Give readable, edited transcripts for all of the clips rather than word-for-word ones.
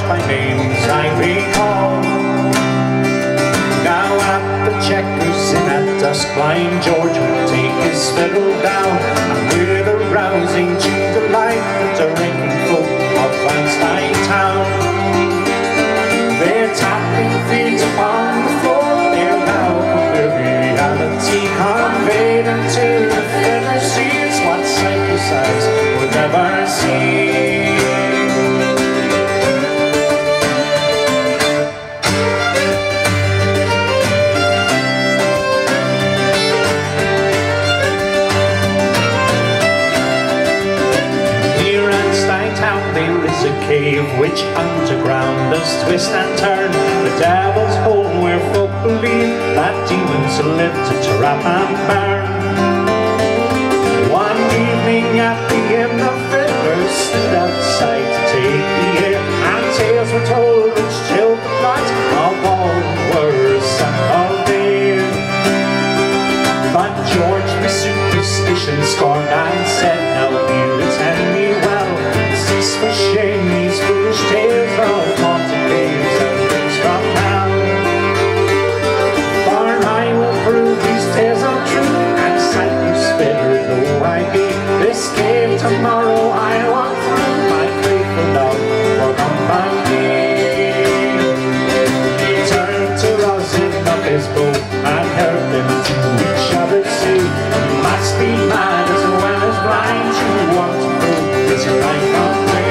by names I recall. Now at the Checkers Inn at dusk, blind George will take his fiddle down, and with a rousing tune delight the drinking folk of Einstein town. Their tapping feet upon the floor, their loud reality conveyed into the fiddler sees what Cypress eyes would never see. There is a cave which underground does twist and turn, the devil's hole where folk believe that demons live to trap and burn. One evening at the inn, the fiddlers stood outside to take the air, and tales were told which chilled the blood of all who were assembled there. But George, with superstition, scorned and said, "Now you attend me well. Cease for shame these foolish tales of haunted caves and things from hell. For I will prove these tales are true, and Cypress fiddler though I be, this cave tomorrow I walk through, my faithful love will come by me." He turned to Rosin of his bow and heard them to each other say, "You must be mad as well as blind, you want to prove this right from me."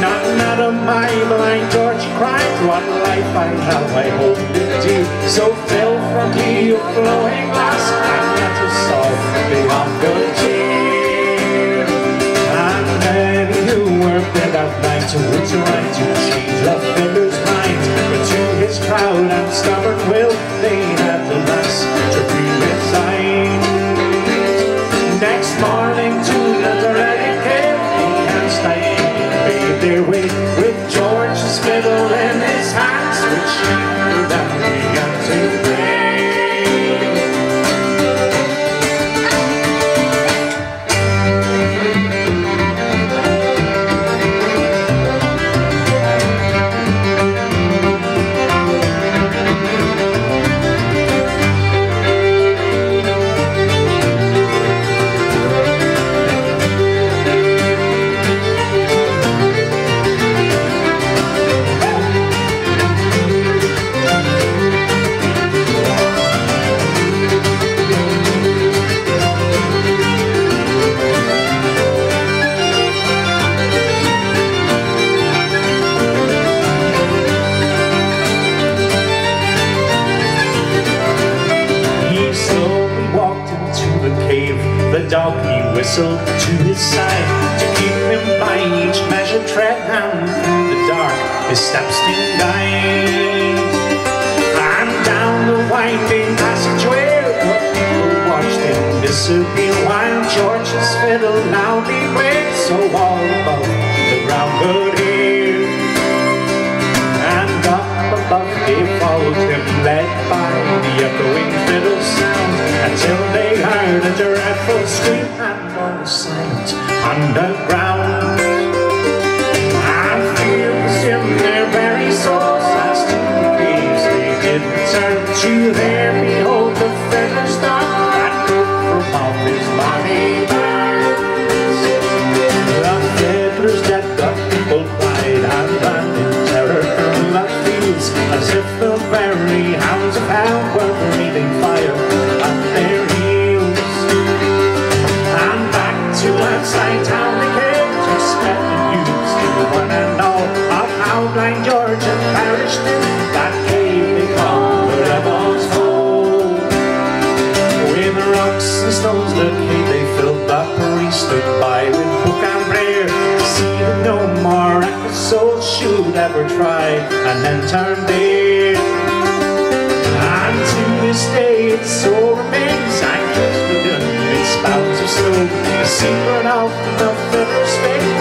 "Not of my blind George," he cried, "what life I have I hold it dear, so fill from me your flowing glass, and let us all beyond good cheer." And then who were bid that night to right to change the fiddler's mind, but to his proud and stubborn will they had the last to be resigned. Next morning to the dreaded cave, the Einstein made their way, with George's fiddle in his hands, which he then began to play. The dog he whistled to his side to keep him by each measured tread, and through the dark his steps did guide. And down the winding passageway the people watched him disappear, while George's fiddle loudly played so all above the ground could hear. And up above they followed him, led by the echoing fiddle sound, until they heard a dreadful scream and all silent underground. And fear was in their very souls as to the caves they did return to. There behold the fiddler's dog that broke from off his bonny bands. The fiddler's dead, the people cried and ran in terror from the fields, as if the very hounds of hell were breathing fire at their heels. And back to Einstein town they came to spread the news to one and all of how blind George had perished in that cave they called the Rebel's Hole. With rocks and stones the cave they filled, the priest stood by with book and prayer, to see that no more reckless soul should ever try and then turn there. And to this day it so remains, anchors within its spouts of snow, the secret of the fiddler's fate.